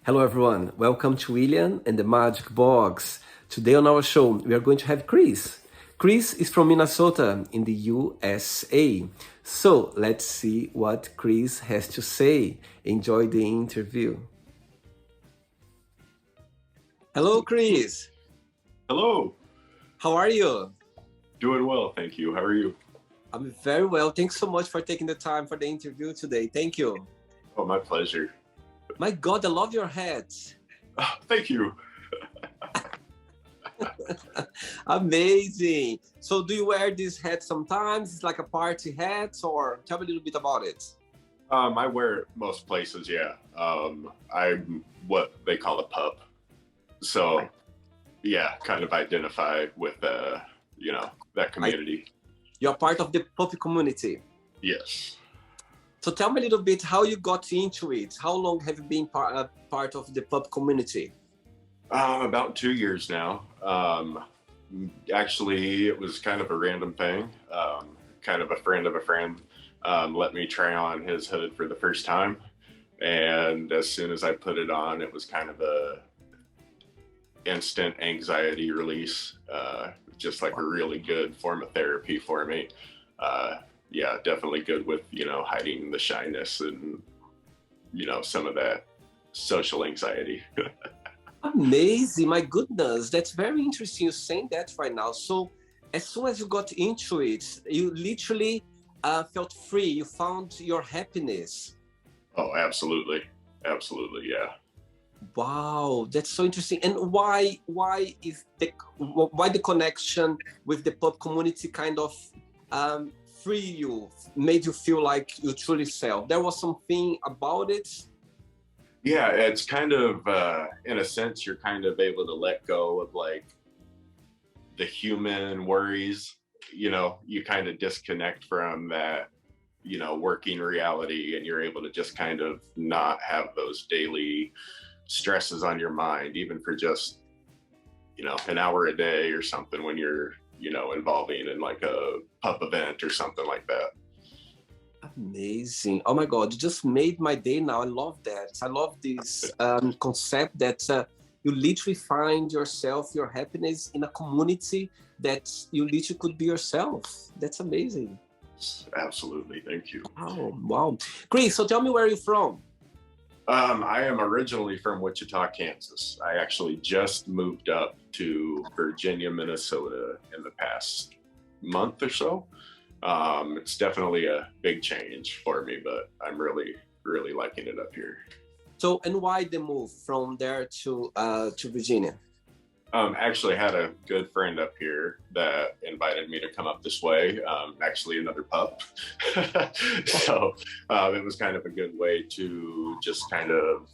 Hello, everyone. Welcome to William and the Magic Box. Today on our show, we are going to have Kris. Kris is from Minnesota in the USA. So let's see what Kris has to say. Enjoy the interview. Hello, Kris. Hello. How are you? Doing well, thank you. How are you? I'm very well. Thanks so much for taking the time for the interview today. Thank you. Oh, my pleasure. My God, I love your hat. Oh, thank you. Amazing. So do you wear this hat sometimes? It's like a party hat, or tell me a little bit about it. I wear it most places, yeah. I'm what they call a pup. So, yeah, kind of identify with, that community. You're part of the puppy community. Yes. So tell me a little bit how you got into it. How long have you been part of the pup community? About 2 years now. Actually, it was kind of a random thing. Kind of a friend of a friend let me try on his hood for the first time. And as soon as I put it on, it was kind of a instant anxiety release. Just like a really good form of therapy for me. Yeah, definitely good with, hiding the shyness and, some of that social anxiety. Amazing. My goodness. That's very interesting. You're saying that right now. So as soon as you got into it, you literally felt free. You found your happiness. Oh, absolutely. Absolutely. Yeah. Wow, that's so interesting. And why the connection with the pub community kind of free you, made you feel like you truly self? There was something about it. Yeah. It's kind of, in a sense, you're kind of able to let go of like the human worries. You kind of disconnect from that, working reality, and you're able to just kind of not have those daily stresses on your mind, even for just, an hour a day or something when you're, involving in like a pup event or something like that. Amazing. Oh my God, you just made my day now. I love that. I love this concept that you literally find yourself, your happiness in a community that you literally could be yourself. That's amazing. Absolutely. Thank you. Oh, wow. Kris, so tell me where you're from. I am originally from Wichita, Kansas. I actually just moved up to Virginia, Minnesota in the past month or so. It's definitely a big change for me, but I'm really, really liking it up here. So, and why the move from there to Virginia? Actually had a good friend up here that invited me to come up this way. Actually, another pup. So it was kind of a good way to just kind of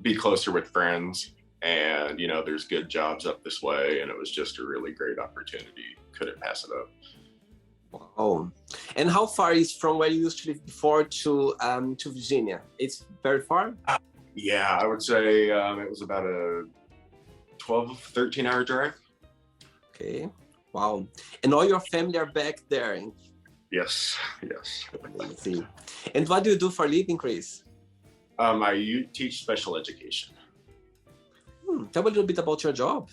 be closer with friends. And, there's good jobs up this way. And it was just a really great opportunity. Couldn't pass it up. Wow. And how far is from where you used to live before to Virginia? It's very far? Yeah, I would say it was about a 12, 13-hour drive. Okay. Wow. And all your family are back there. Yes, yes. Amazing. And what do you do for a living, Kris? I teach special education. Tell me a little bit about your job.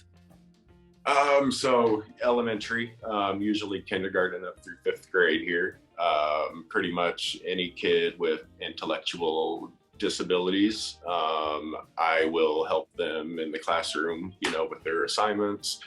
So elementary, usually kindergarten up through fifth grade here. Pretty much any kid with intellectual disabilities. I will help them in the classroom, with their assignments.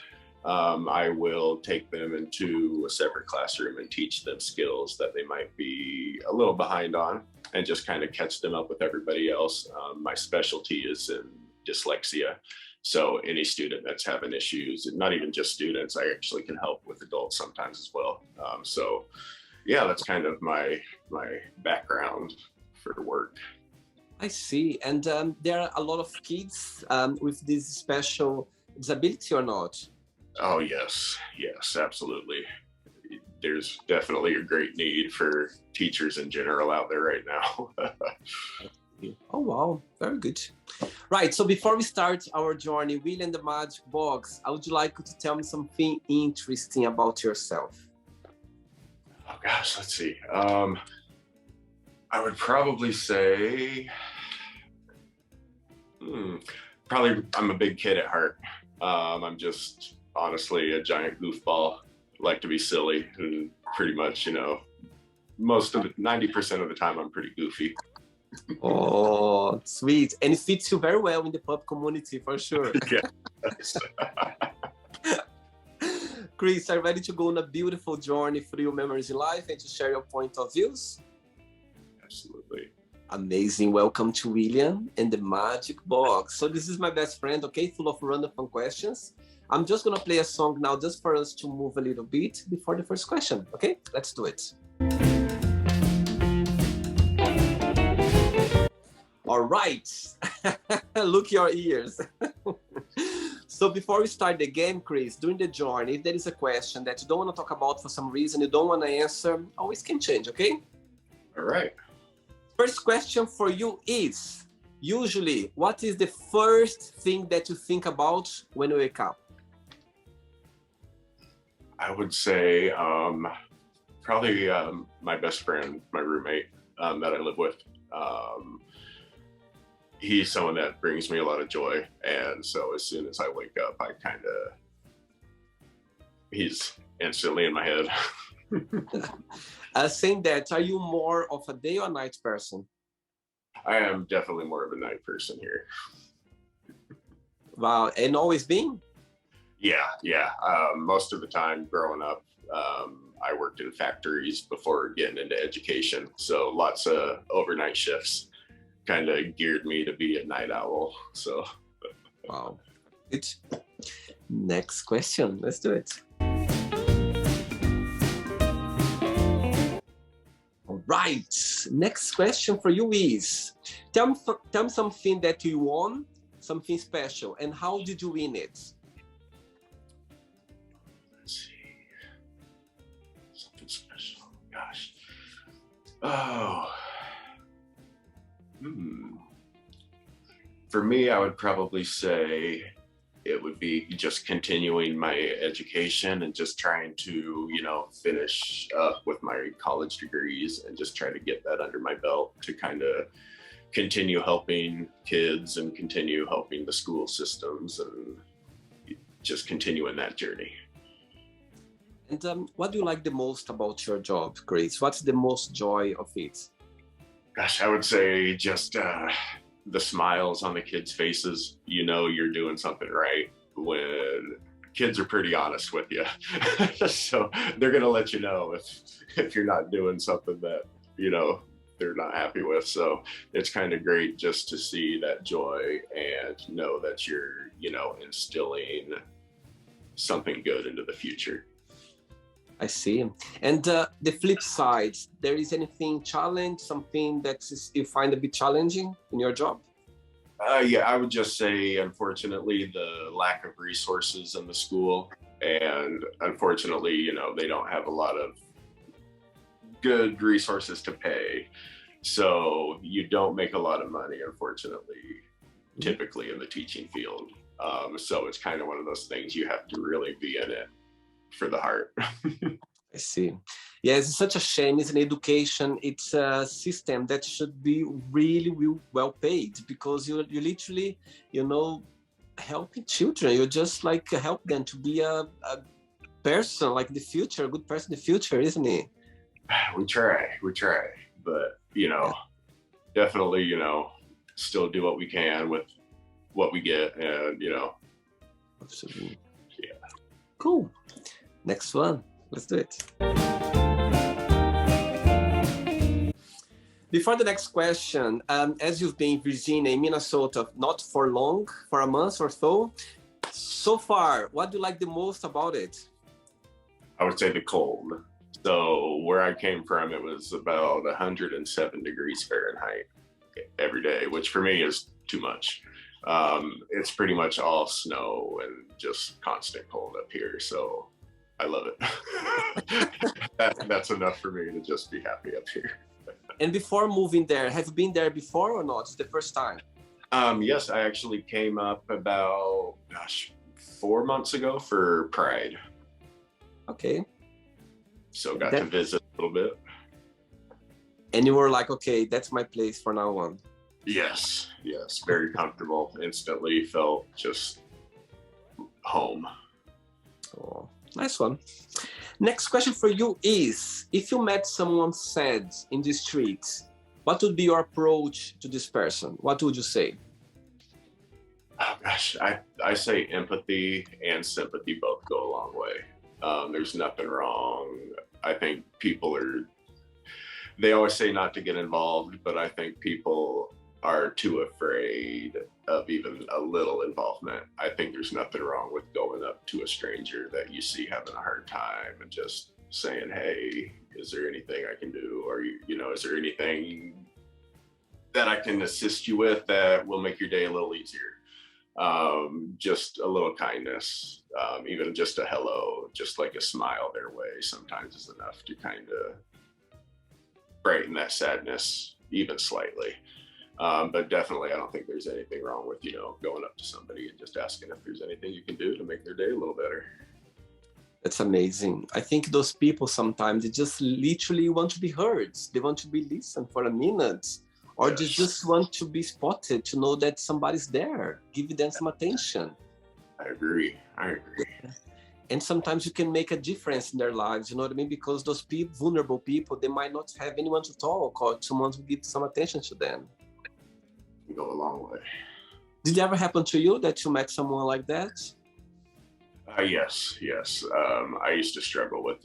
I will take them into a separate classroom and teach them skills that they might be a little behind on, and just kind of catch them up with everybody else. My specialty is in dyslexia. So any student that's having issues, not even just students, I actually can help with adults sometimes as well. So yeah, that's kind of my background for work. I see. And there are a lot of kids with this special disability or not? Oh, yes. Yes, absolutely. There's definitely a great need for teachers in general out there right now. Oh, wow. Very good. Right. So before we start our journey, Will and the Magic Box, I would like you to tell me something interesting about yourself. Oh, gosh, let's see. I would probably say, Probably I'm a big kid at heart. I'm just honestly a giant goofball. Like to be silly and pretty much, most of the 90% of the time I'm pretty goofy. Oh, sweet. And it fits you very well in the pub community for sure. Yes. Kris, are you ready to go on a beautiful journey through your memories in life and to share your point of views? Absolutely. Amazing. Welcome to William and the Magic Box. So this is my best friend, okay? Full of random fun questions. I'm just going to play a song now just for us to move a little bit before the first question, okay? Let's do it. All right. Look your ears. So before we start the game, Kris, during the journey, if there is a question that you don't want to talk about for some reason, you don't want to answer, always can change, okay? All right. First question for you is, usually, what is the first thing that you think about when you wake up? I would say probably my best friend, my roommate that I live with. He's someone that brings me a lot of joy. And so as soon as I wake up, he's instantly in my head. Saying that, are you more of a day or night person? I am definitely more of a night person here. Wow, and always been? Yeah. Most of the time growing up, I worked in factories before getting into education. So lots of overnight shifts kind of geared me to be a night owl. So, wow. Good. Next question. Let's do it. All right. Next question for you is, tell me something that you won, something special, and how did you win it? Let's see. Something special. Gosh. Oh. For me, I would probably say it would be just continuing my education and just trying to, finish up with my college degrees and just try to get that under my belt to kind of continue helping kids and continue helping the school systems and just continue in that journey. And what do you like the most about your job, Kris? What's the most joy of it? Gosh, I would say just the smiles on the kids' faces. You're doing something right when kids are pretty honest with you. So they're going to let you know if you're not doing something that, they're not happy with. So it's kind of great just to see that joy and know that you're, instilling something good into the future. I see. And the flip side, there is anything something that you find a bit challenging in your job? Yeah, I would just say, unfortunately, the lack of resources in the school. And unfortunately, they don't have a lot of good resources to pay. So you don't make a lot of money, unfortunately, typically in the teaching field. So it's kind of one of those things you have to really be in it for the heart. I see. Yeah, it's such a shame. It's an education. It's a system that should be really well paid because you literally, helping children. You just help them to be a person like the future, a good person in the future, isn't it? We try, but definitely, still do what we can with what we get, and Absolutely. Yeah. Cool. Next one. Let's do it. Before the next question, as you've been in Virginia, in Minnesota, not for long, for a month or so far, what do you like the most about it? I would say the cold. So where I came from, it was about 107 degrees Fahrenheit every day, which for me is too much. It's pretty much all snow and just constant cold up here. So I love it. That's enough for me to just be happy up here. And before moving there, have you been there before or not? It's the first time? Yes, I actually came up about, 4 months ago for Pride. Okay. So got to visit a little bit. And you were like, okay, that's my place for now on. Yes. Yes, very comfortable. Instantly felt just home. Oh, nice one. Next question for you is, if you met someone sad in the street, what would be your approach to this person? What would you say? Oh gosh, I say empathy and sympathy both go a long way. There's nothing wrong. I think they always say not to get involved, but I think people are too afraid of even a little involvement. I think there's nothing wrong with going up to a stranger that you see having a hard time and just saying, hey, is there anything I can do? Or, is there anything that I can assist you with that will make your day a little easier? Just a little kindness, even just a hello, just like a smile their way sometimes is enough to kind of brighten that sadness even slightly. But definitely, I don't think there's anything wrong with, going up to somebody and just asking if there's anything you can do to make their day a little better. That's amazing. I think those people sometimes, they just literally want to be heard. They want to be listened for a minute, or Yes. they just want to be spotted, to know that somebody's there, give them some attention. I agree. And sometimes you can make a difference in their lives, you know what I mean? Because those people, vulnerable people, they might not have anyone to talk or someone to give some attention to them. Go a long way. Did it ever happen to you that you met someone like that? Yes. I used to struggle with,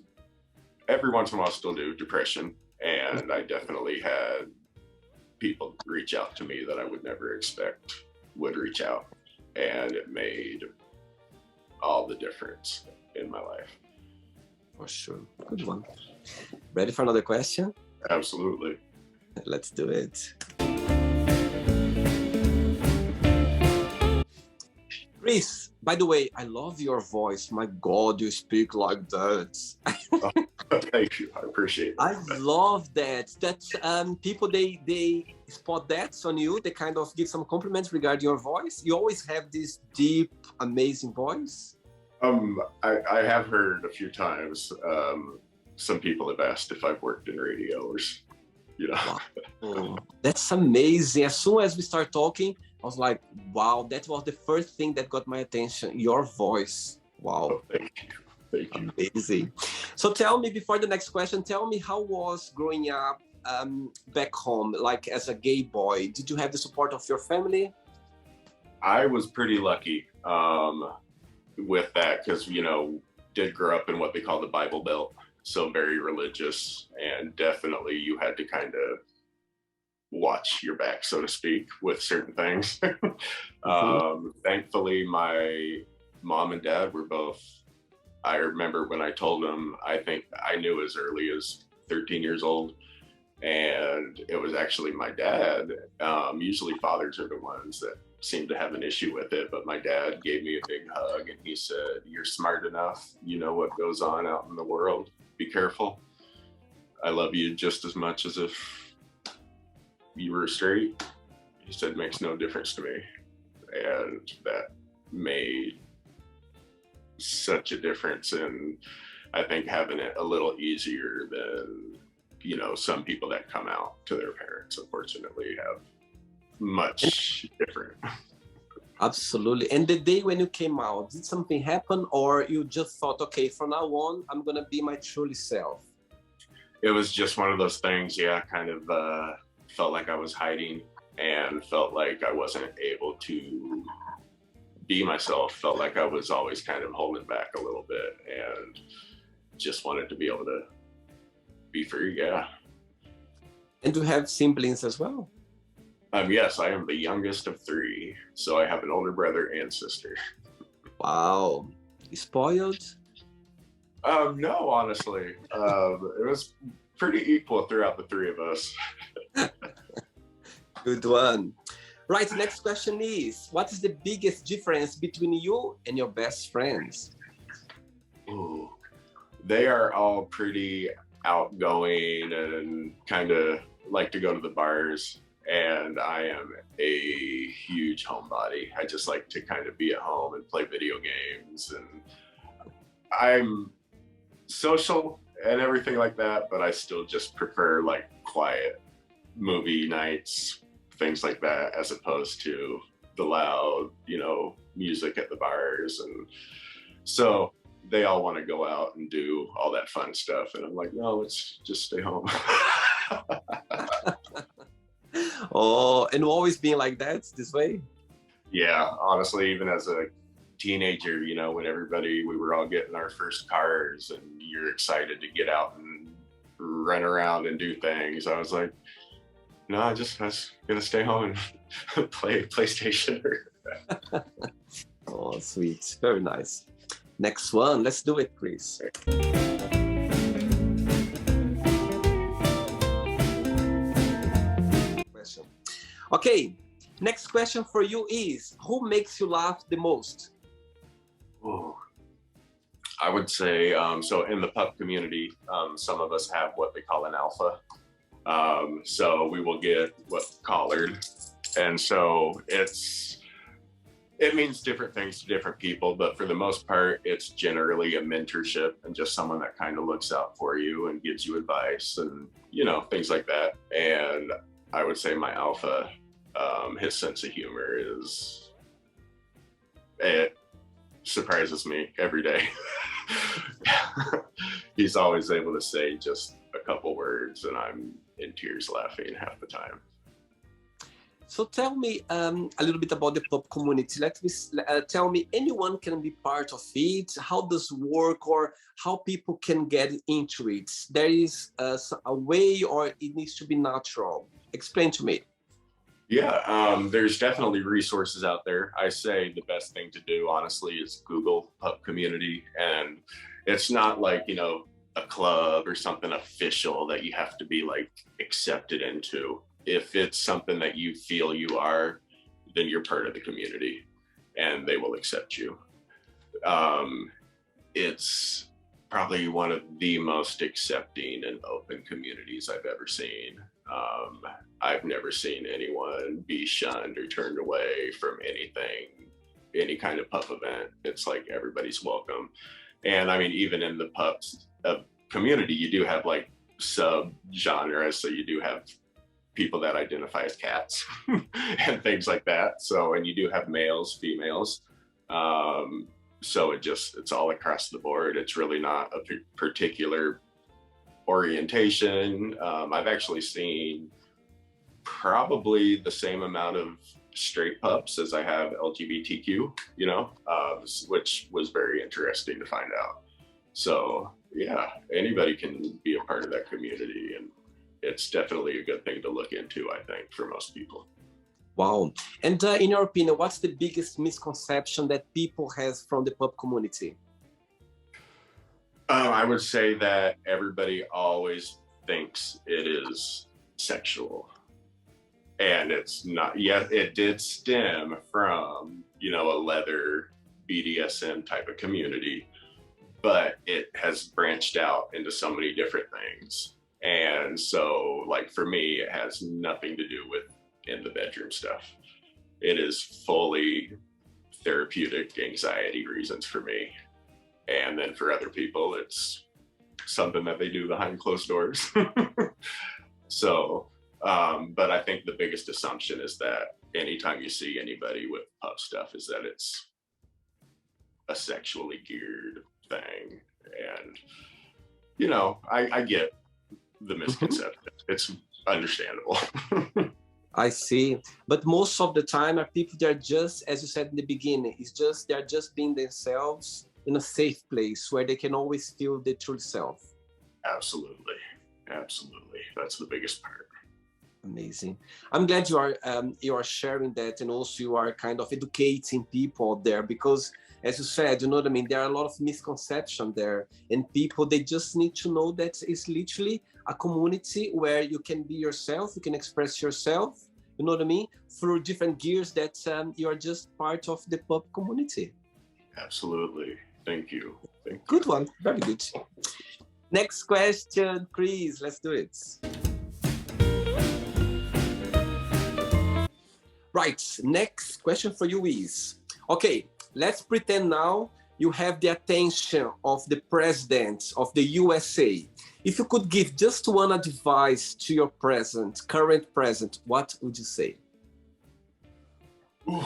every once in a while still do, depression. And I definitely had people reach out to me that I would never expect would reach out. And it made all the difference in my life. For sure. Good one. Ready for another question? Absolutely. Let's do it. Kris, by the way, I love your voice. My God, you speak like that. Oh, thank you. I appreciate that. I love that. That's people they spot that on you. They kind of give some compliments regarding your voice. You always have this deep, amazing voice. I have heard a few times. Some people have asked if I've worked in radio or, Wow. That's amazing. As soon as we start talking, I was like, wow, that was the first thing that got my attention. Your voice. Wow. Oh, thank you. Amazing. So tell me, before the next question, tell me, how was growing up back home, like as a gay boy? Did you have the support of your family? I was pretty lucky with that because, did grow up in what they call the Bible Belt. So very religious, and definitely you had to kind of watch your back, so to speak, with certain things. Thankfully, my mom and dad were both, I remember when I told them, I think I knew as early as 13 years old, and it was actually my dad. Usually fathers are the ones that seem to have an issue with it, but my dad gave me a big hug and he said, "You're smart enough. You know what goes on out in the world. Be careful. I love you just as much as if you were straight." He said, "Makes no difference to me." And that made such a difference in, I think, having it a little easier than, some people that come out to their parents, unfortunately, have much different. Absolutely. And the day when you came out, did something happen, or you just thought, okay, from now on, I'm going to be my truly self? It was just one of those things, kind of felt like I was hiding and felt like I wasn't able to be myself, felt like I was always kind of holding back a little bit, and just wanted to be able to be free, And to have siblings as well? Yes, I am the youngest of 3, so I have an older brother and sister. Wow. Spoiled? No, honestly. It was pretty equal throughout the 3 of us. Good one. Right, next question is, what is the biggest difference between you and your best friends? Ooh, they are all pretty outgoing and kind of like to go to the bars. And I am a huge homebody. I just like to kind of be at home and play video games. And I'm social and everything like that, but I still just prefer like quiet movie nights, things like that, as opposed to the loud, music at the bars. And so they all want to go out and do all that fun stuff. And I'm like, no, let's just stay home. Oh, and always being like that this way? Yeah, honestly, even as a teenager, when we were all getting our first cars and you're excited to get out and run around and do things, I was like, no, I was gonna stay home and play PlayStation. Oh, sweet. Very nice. Next one. Let's do it, Kris. Question. Okay. Next question for you is, who makes you laugh the most? Oh, I would say, so in the pup community, some of us have what they call an alpha. So we will get what's collared. And so it means different things to different people, but for the most part, it's generally a mentorship and just someone that kind of looks out for you and gives you advice and, things like that. And I would say my alpha, his sense of humor it surprises me every day. He's always able to say just a couple words and I'm in tears laughing half the time. So tell me a little bit about the pup community. Tell me, anyone can be part of it. How does it work, or how people can get into it? There is a way, or it needs to be natural? Explain to me. Yeah, there's definitely resources out there. I say the best thing to do, honestly, is Google pup community. And it's not like, a club or something official that you have to be like accepted into. If it's something that you feel you are, then you're part of the community and they will accept you. It's probably one of the most accepting and open communities I've ever seen. I've never seen anyone be shunned or turned away from anything, any kind of pup event. It's like everybody's welcome. And I mean, even in the pups community, you do have like sub-genres. So you do have people that identify as cats and things like that. So, and you do have males, females. So it's all across the board. It's really not a particular orientation. I've actually seen probably the same amount of straight pups as I have LGBTQ, which was very interesting to find out. So yeah, anybody can be a part of that community, and it's definitely a good thing to look into, I think, for most people. Wow. And in your opinion, what's the biggest misconception that people have from the pup community? I would say that everybody always thinks it is sexual. And it's not. Yeah, it did stem from, a leather BDSM type of community, but it has branched out into so many different things. And so, like, for me, it has nothing to do with in the bedroom stuff. It is fully therapeutic anxiety reasons for me. And then for other people, it's something that they do behind closed doors. So, but I think the biggest assumption is that anytime you see anybody with pup stuff is that it's a sexually geared thing. And, I get the misconception. It's understandable. I see. But most of the time are people that are just, as you said in the beginning, they're just being themselves in a safe place where they can always feel their true self. Absolutely. That's the biggest part. Amazing. I'm glad you are sharing that, and also you are kind of educating people out there, because as you said, there are a lot of misconceptions there, and people, they just need to know that it's literally a community where you can be yourself, you can express yourself, through different gears, that you are just part of the pup community. Absolutely. Thank you. Good one. Very good. Next question, Kris. Let's do it. Right. Next question for you is, okay, let's pretend now you have the attention of the president of the USA. If you could give just one advice to your current president, what would you say? Ooh,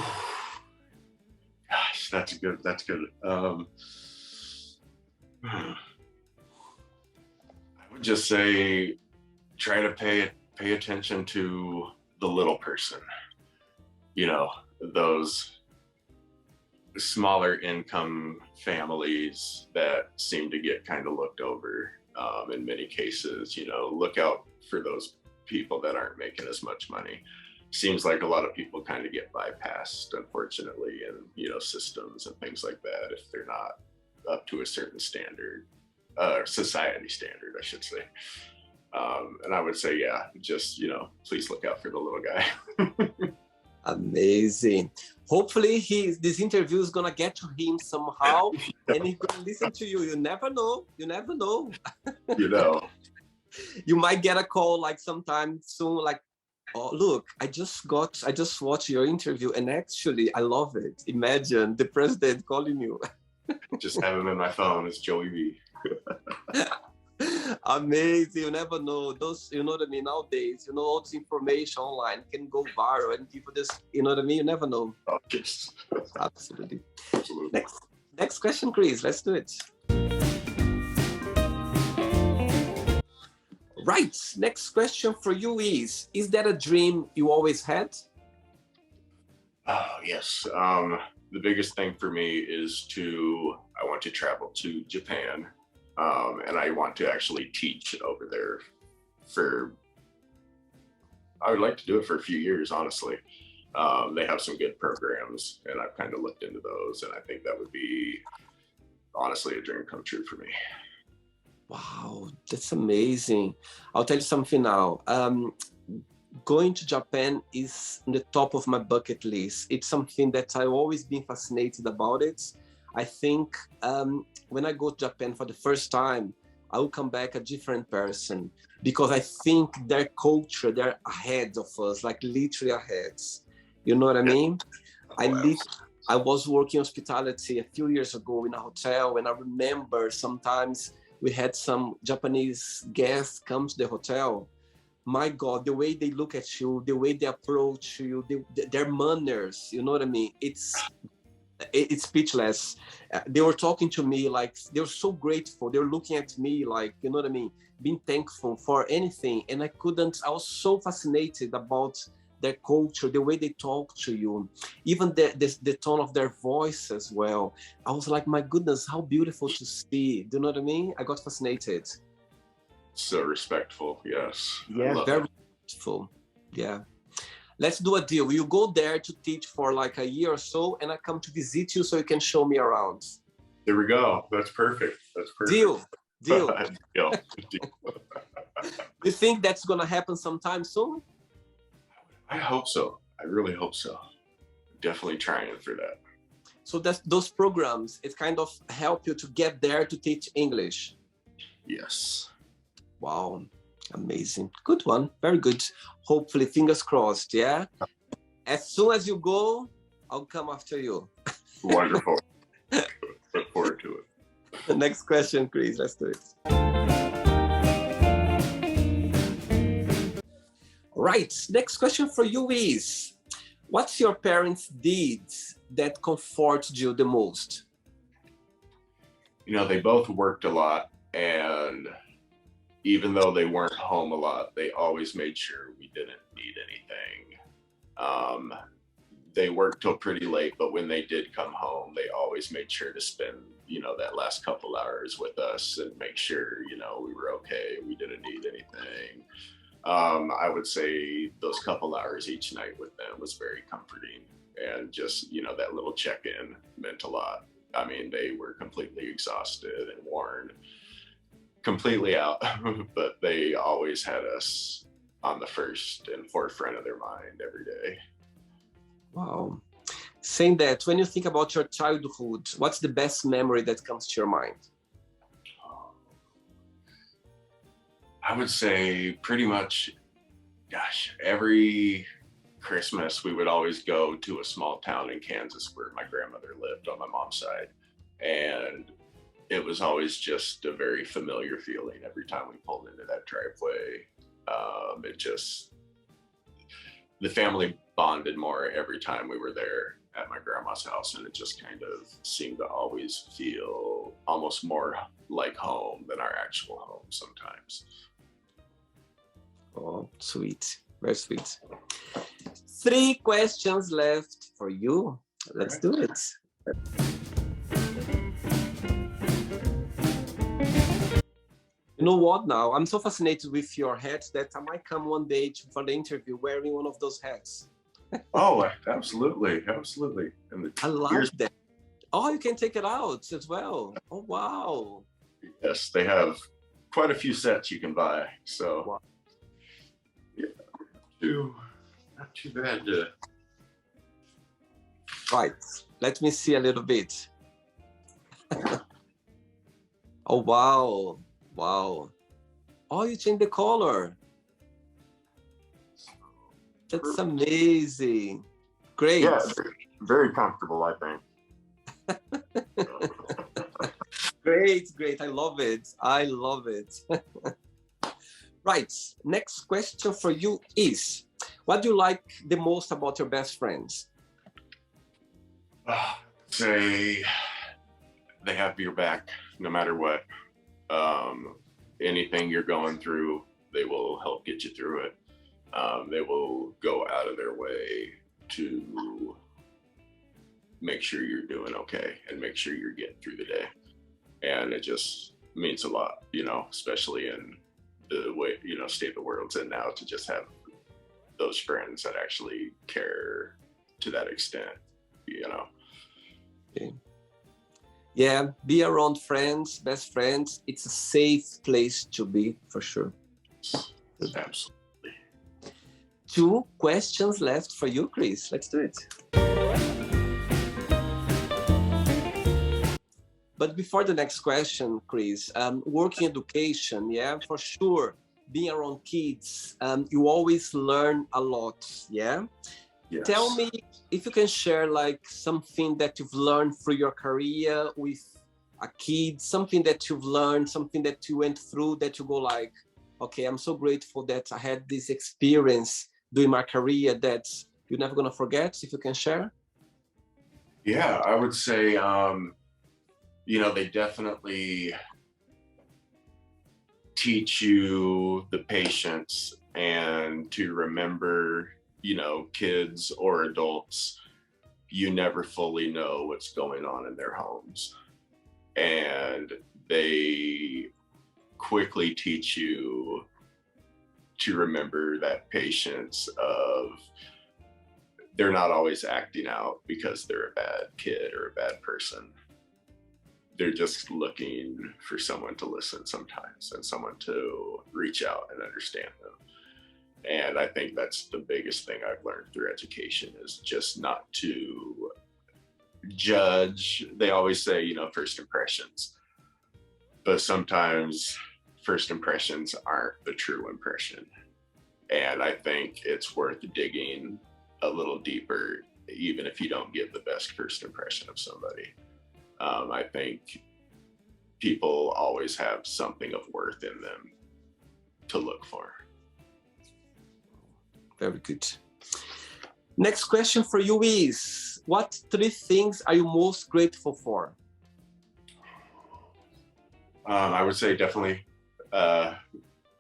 gosh, that's good. That's good. I would just say try to pay attention to the little person. You know, those smaller income families that seem to get kind of looked over in many cases. You know, look out for those people that aren't making as much money. Seems like a lot of people kind of get bypassed, unfortunately, in systems and things like that if they're not up to a certain standard, society standard, I should say. And I would say, yeah, just please look out for the little guy. Amazing. Hopefully this interview is gonna get to him somehow and he's gonna listen to you. You never know. You never know. You know. You might get a call like sometime soon, like, oh look, I just watched your interview and actually I love it. Imagine the president calling you. Just have him in my phone. It's Joey V. Amazing. You never know. Those, you know what I mean, nowadays, all this information online can go viral and people just, you know what I mean? You never know. Oh, yes. Absolutely. Absolutely. Next question, Kris. Let's do it. Right. Next question for you is that a dream you always had? Oh, yes. The biggest thing for me is I want to travel to Japan. And I want to actually teach over there I would like to do it for a few years, honestly. They have some good programs and I've kind of looked into those and I think that would be honestly a dream come true for me. Wow, that's amazing. I'll tell you something now. Going to Japan is on the top of my bucket list. It's something that I've always been fascinated about it. I think when I go to Japan for the first time, I will come back a different person because I think their culture, they're ahead of us, like literally ahead. You know what I mean? I was working hospitality a few years ago in a hotel and I remember sometimes we had some Japanese guests come to the hotel. My God, the way they look at you, the way they approach you, their manners, you know what I mean? It's speechless. They were talking to me like they were so grateful. They were looking at me like, you know what I mean, being thankful for anything. And I was so fascinated about their culture, the way they talk to you, even the tone of their voice as well. I was like, my goodness, how beautiful to see. Do you know what I mean? I got fascinated. So respectful, yes. Yeah, very respectful. Yeah. Let's do a deal. You go there to teach for like a year or so, and I come to visit you so you can show me around. There we go. That's perfect. That's perfect. Deal. Deal. You think that's gonna happen sometime soon? I hope so. I really hope so. Definitely trying for that. So those programs, it kind of help you to get there to teach English. Yes. Wow. Amazing. Good one. Very good. Hopefully, fingers crossed, yeah? As soon as you go, I'll come after you. Wonderful. Look forward to it. The next question, Kris. Let's do it. Right. Next question for you is, what's your parents did that comforted you the most? They both worked a lot, and even though they weren't home a lot, they always made sure we didn't need anything. They worked till pretty late, but when they did come home, they always made sure to spend, that last couple hours with us and make sure, we were okay. We didn't need anything. I would say those couple hours each night with them was very comforting, and just, that little check-in meant a lot. I mean, they were completely exhausted and worn completely out, but they always had us on the first and forefront of their mind every day. Wow. Saying that, when you think about your childhood, what's the best memory that comes to your mind? I would say pretty much, every Christmas we would always go to a small town in Kansas where my grandmother lived on my mom's side. And it was always just a very familiar feeling every time we pulled into that driveway. the family bonded more every time we were there at my grandma's house, and it just kind of seemed to always feel almost more like home than our actual home sometimes. Oh, sweet. Very sweet. 3 questions left for you. Let's do it. You know what now? I'm so fascinated with your hat that I might come one day for the interview wearing one of those hats. Oh, absolutely. Absolutely. And I like that. Oh, you can take it out as well. Oh, wow. Yes, they have quite a few sets you can buy. So, Wow. Yeah, not too bad to... Right. Let me see a little bit. Oh, wow. Wow. Oh, you changed the color. That's amazing. Great. Yeah, very comfortable, I think. Great, great. I love it. I love it. Right. Next question for you is, what do you like the most about your best friends? Say they have your back no matter what. Anything you're going through, they will help get you through it. They will go out of their way to make sure you're doing okay and make sure you're getting through the day. And it just means a lot, you know, especially in the way, you know, state the world's in now, to just have those friends that actually care to that extent, you know. Okay. Yeah, be around friends, best friends. It's a safe place to be, for sure. Absolutely. 2 questions left for you, Kris. Let's do it. But before the next question, Kris, working education, yeah, for sure, being around kids, you always learn a lot, yeah? Yes. Tell me if you can share like something that you've learned through your career with a kid, something that you've learned, something that you went through that you go like, okay, I'm so grateful that I had this experience doing my career that you're never gonna forget, if you can share. Yeah, I would say, you know, they definitely teach you the patience and to remember, you know, kids or adults, you never fully know what's going on in their homes. And they quickly teach you to remember that patience of they're not always acting out because they're a bad kid or a bad person. They're just looking for someone to listen sometimes and someone to reach out and understand them. And I think that's the biggest thing I've learned through education, is just not to judge. They always say, you know, first impressions, but sometimes first impressions aren't the true impression. And I think it's worth digging a little deeper, even if you don't get the best first impression of somebody. I think people always have something of worth in them to look for. Very good. Next question for you is, what 3 things are you most grateful for? I would say definitely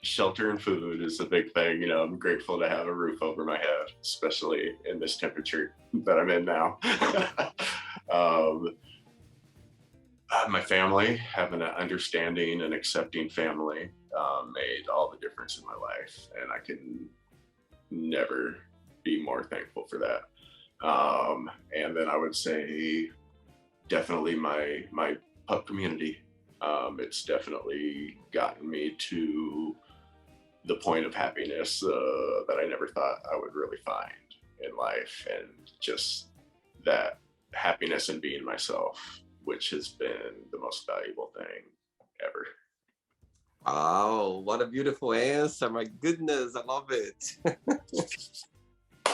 shelter and food is a big thing. You know, I'm grateful to have a roof over my head, especially in this temperature that I'm in now. My family, having an understanding and accepting family, made all the difference in my life, and I can never be more thankful for that. And then I would say definitely my pup community. It's definitely gotten me to the point of happiness that I never thought I would really find in life, and just that happiness in being myself, which has been the most valuable thing ever. Wow, what a beautiful answer. My goodness, I love it.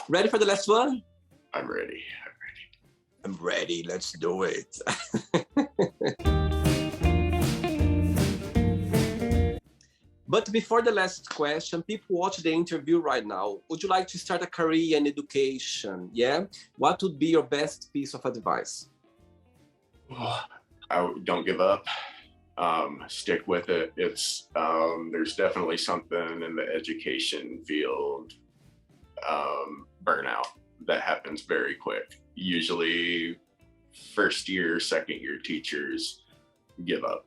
Ready for the last one? I'm ready. I'm ready. Let's do it. But before the last question, people watch the interview right now. Would you like to start a career in education? Yeah. What would be your best piece of advice? Don't give up. Stick with it. It's there's definitely something in the education field, burnout, that happens very quick. Usually, first year, second year teachers give up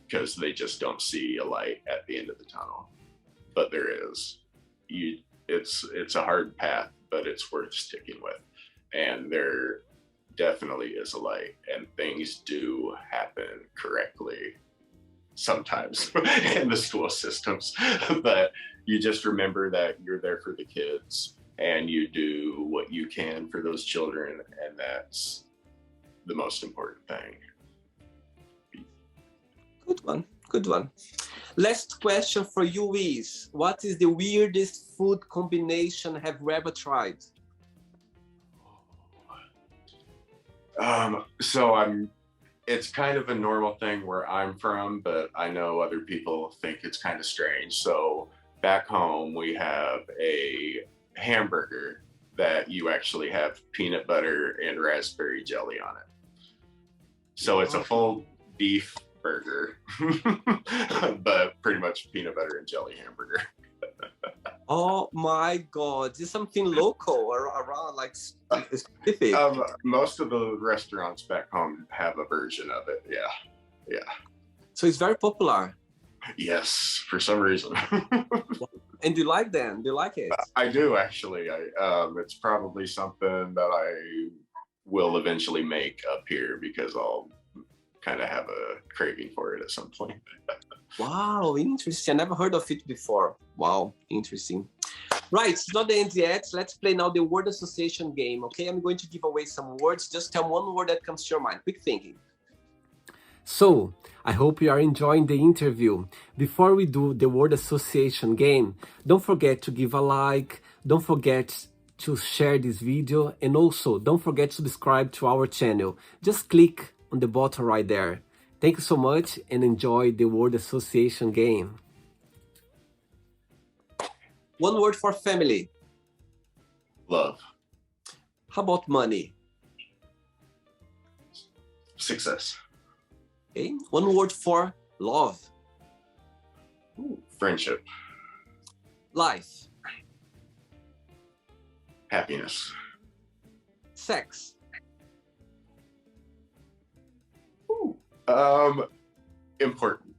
because they just don't see a light at the end of the tunnel. But there is. It's a hard path, but it's worth sticking with. And there definitely is a light, and things do happen correctly sometimes in the school systems. But you just remember that you're there for the kids and you do what you can for those children, and that's the most important thing. Good one. Good one. Last question for you is, what is the weirdest food combination have you ever tried? It's kind of a normal thing where I'm from, but I know other people think it's kind of strange. So back home, we have a hamburger that you actually have peanut butter and raspberry jelly on it. So it's a full beef burger, but pretty much peanut butter and jelly hamburger. Oh my God, is something local or around, like specific? Most of the restaurants back home have a version of it. Yeah. So it's very popular. Yes, for some reason. And do you like them? Do you like it? I do, actually. It's probably something that I will eventually make up here because I'll kind of have a craving for it at some point. Wow, interesting. I never heard of it before. Wow, interesting. Right, it's not the end yet. Let's play now the word association game, okay? I'm going to give away some words. Just tell one word that comes to your mind. Quick thinking. So, I hope you are enjoying the interview. Before we do the word association game, don't forget to give a like, don't forget to share this video, and also don't forget to subscribe to our channel. Just click on the button right there. Thank you so much and enjoy the word association game. One word for family. Love. How about money? Success. Okay. One word for love. Friendship. Life. Happiness. Sex. Important.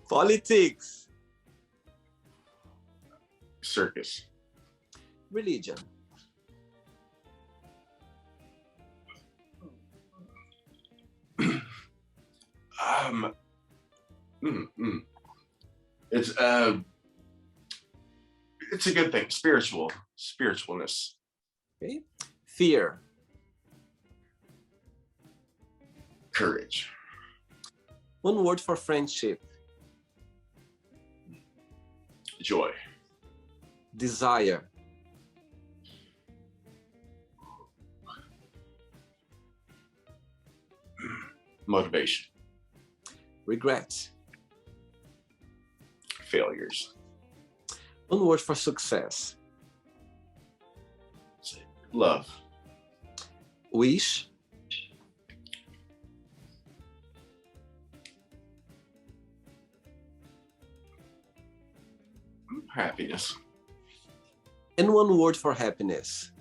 Politics. Circus. Religion. It's a good thing. Spiritualness. Okay. Fear. Courage. One word for friendship. Joy. Desire. Motivation. Regret. Failures. One word for success. Love. Wish. Happiness. And one word for happiness.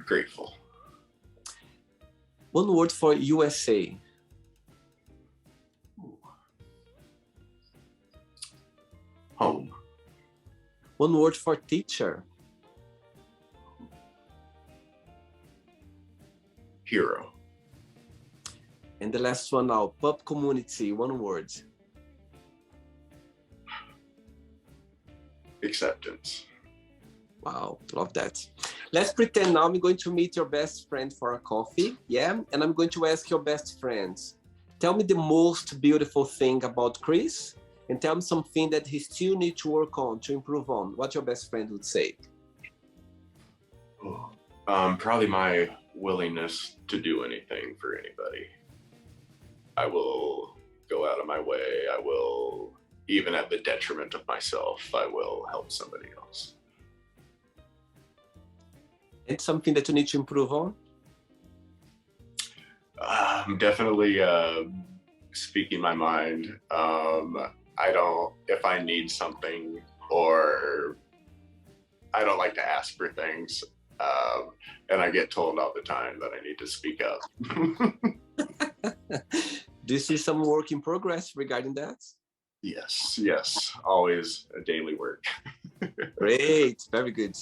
Grateful. One word for USA. Home. One word for teacher. Hero. And the last one now, pub community, one word. Acceptance. Wow, love that. Let's pretend now I'm going to meet your best friend for a coffee, yeah? And I'm going to ask your best friends, tell me the most beautiful thing about Kris, and tell me something that he still needs to work on, to improve on. What your best friend would say? Probably my willingness to do anything for anybody. I will go out of my way. I will, even at the detriment of myself, I will help somebody else. It's something that you need to improve on? I'm definitely speaking my mind. I don't, if I need something, or I don't like to ask for things. And I get told all the time that I need to speak up. Do you see some work in progress regarding that? Yes, always a daily work. Great, very good.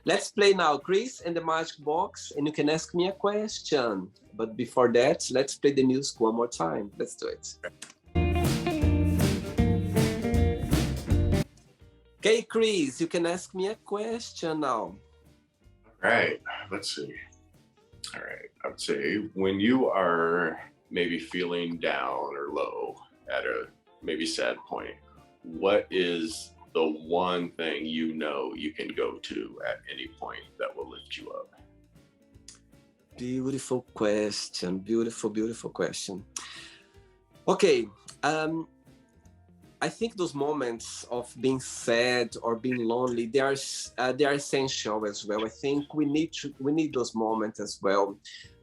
Let's play now, Kris and the Magic Box, and you can ask me a question. But before that, let's play the music one more time. Let's do it. Okay, Kris, you can ask me a question now. All right, let's see. All right, I would say when you are maybe feeling down or low at a maybe sad point, what is the one thing you know you can go to at any point that will lift you up? Beautiful question. Beautiful, beautiful question. Okay. I think those moments of being sad or being lonely, they are essential as well. I think we need those moments as well,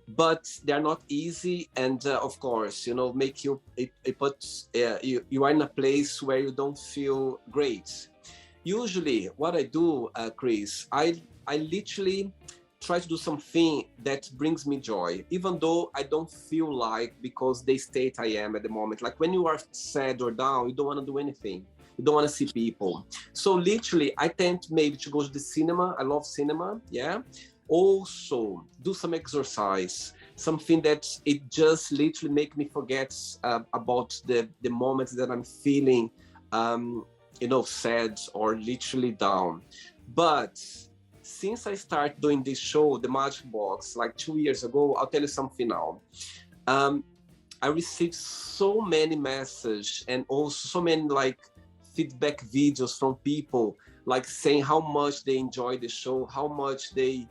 but they are not easy. And of course, make you you are in a place where you don't feel great. Usually, what I do, Kris, I literally try to do something that brings me joy, even though I don't feel like, because the state I am at the moment. Like when you are sad or down, you don't want to do anything. You don't want to see people. So literally, I tend maybe to go to the cinema. I love cinema, yeah. Also, do some exercise, something that it just literally make me forget about the moments that I'm feeling, sad or literally down. But since I started doing this show, The Magic Box, like 2 years ago, I'll tell you something now. I received so many messages and also so many feedback videos from people saying how much they enjoyed the show, how much they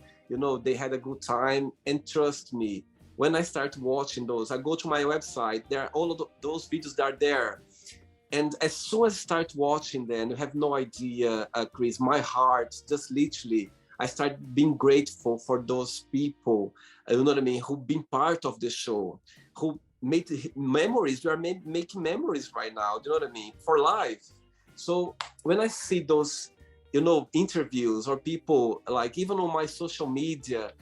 had a good time. And trust me, when I start watching those, I go to my website, there are all of those videos that are there. And as soon as I start watching them, you have no idea, Kris, my heart just literally, I start being grateful for those people, who've been part of the show, who made memories. We are making memories right now, do you know what I mean? For life. So when I see those, interviews or people, even on my social media,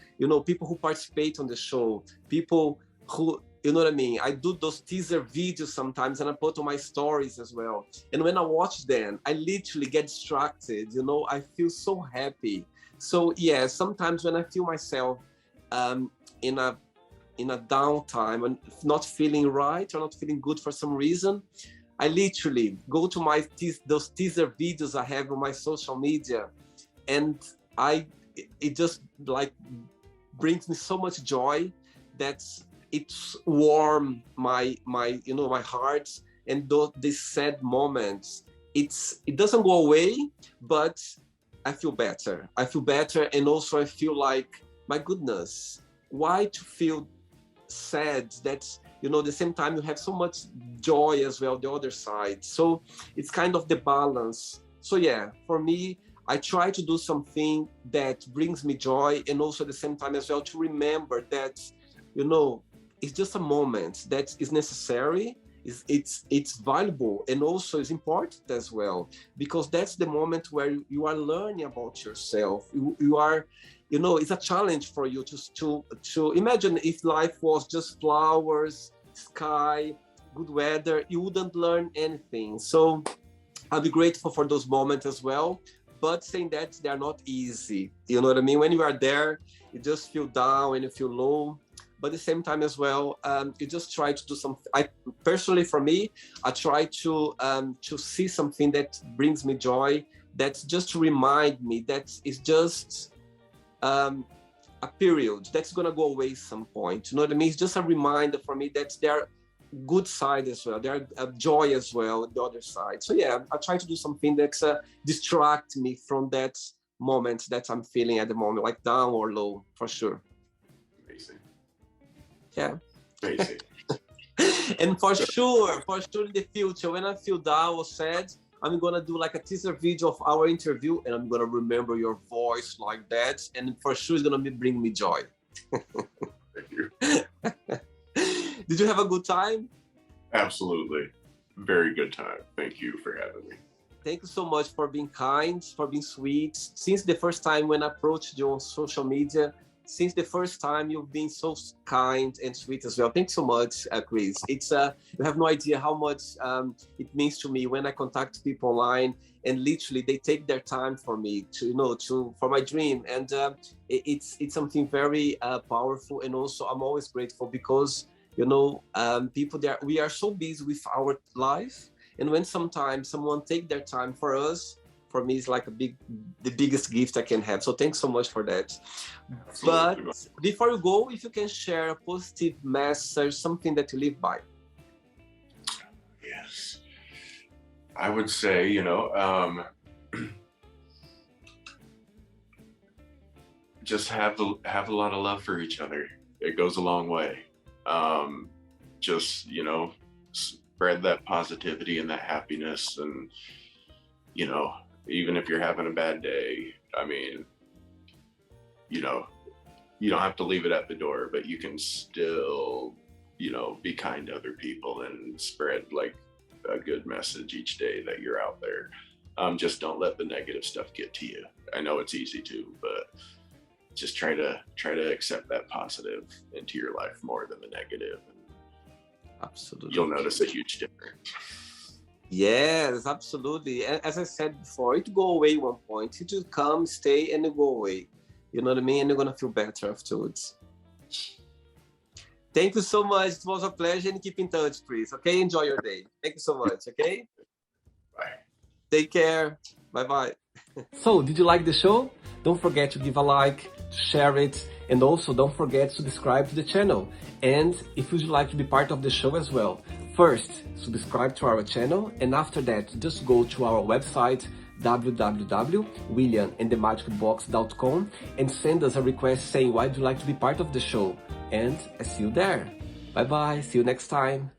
people who participate on the show, people who, you know what I mean? I do those teaser videos sometimes and I put on my stories as well. And when I watch them, I literally get distracted, I feel so happy. So yeah, sometimes when I feel myself in a downtime and not feeling right or not feeling good for some reason, I literally go to those teaser videos I have on my social media, and it just brings me so much joy that it's warm my heart. And these sad moments, it doesn't go away, but I feel better. And also I feel like, my goodness, why to feel sad? That's, the same time you have so much joy as well, the other side. So it's kind of the balance. So yeah, for me, I try to do something that brings me joy, and also at the same time as well to remember that, it's just a moment that is necessary. It's valuable, and also is important as well, because that's the moment where you are learning about yourself. You are, it's a challenge for you to imagine if life was just flowers, sky, good weather, you wouldn't learn anything. So I'll be grateful for those moments as well, but saying that they are not easy. You know what I mean? When you are there, you just feel down and you feel low. But at the same time as well, you just try to do something. Personally, for me, I try to see something that brings me joy, that's just to remind me that it's just a period that's gonna go away some point. You know what I mean? It's just a reminder for me that there are good side as well. There are joy as well, the other side. So yeah, I try to do something that's distract me from that moment that I'm feeling at the moment, like down or low, for sure. Amazing. Yeah. Amazing. And for sure in the future, when I feel down or sad, I'm gonna do like a teaser video of our interview, and I'm gonna remember your voice like that, and for sure it's gonna bring me joy. Thank you. Did you have a good time? Absolutely. Very good time. Thank you for having me. Thank you so much for being kind, for being sweet. Since the first time when I approached you on social media, since the first time you've been so kind and sweet as well. Thanks so much, Kris. It's you have no idea how much it means to me when I contact people online and literally they take their time for me for my dream, and it's something very powerful. And also I'm always grateful because people there, we are so busy with our life, and when sometimes someone take their time for us, for me, it's like the biggest gift I can have. So thanks so much for that. Absolutely. But before you go, if you can share a positive message, something that you live by. Yes. I would say, just have a lot of love for each other. It goes a long way. Just, spread that positivity and that happiness, and, even if you're having a bad day, I mean, you don't have to leave it at the door, but you can still, be kind to other people and spread like a good message each day that you're out there. Just don't let the negative stuff get to you. I know it's easy to, but just try to accept that positive into your life more than the negative. Absolutely. You'll notice a huge difference. Yes, absolutely. As I said before, it go away one point. It just come, stay, and it go away. You know what I mean? And you're gonna feel better afterwards. Thank you so much. It was a pleasure, and keep in touch, Kris. Okay, enjoy your day. Thank you so much. Okay. Bye. Take care. Bye-bye. So, did you like the show? Don't forget to give a like, to share it, and also don't forget to subscribe to the channel. And if you'd like to be part of the show as well, first, subscribe to our channel, and after that, just go to our website, www.williamandthemagicbox.com, and send us a request saying why do you like to be part of the show. And I see you there. Bye-bye. See you next time.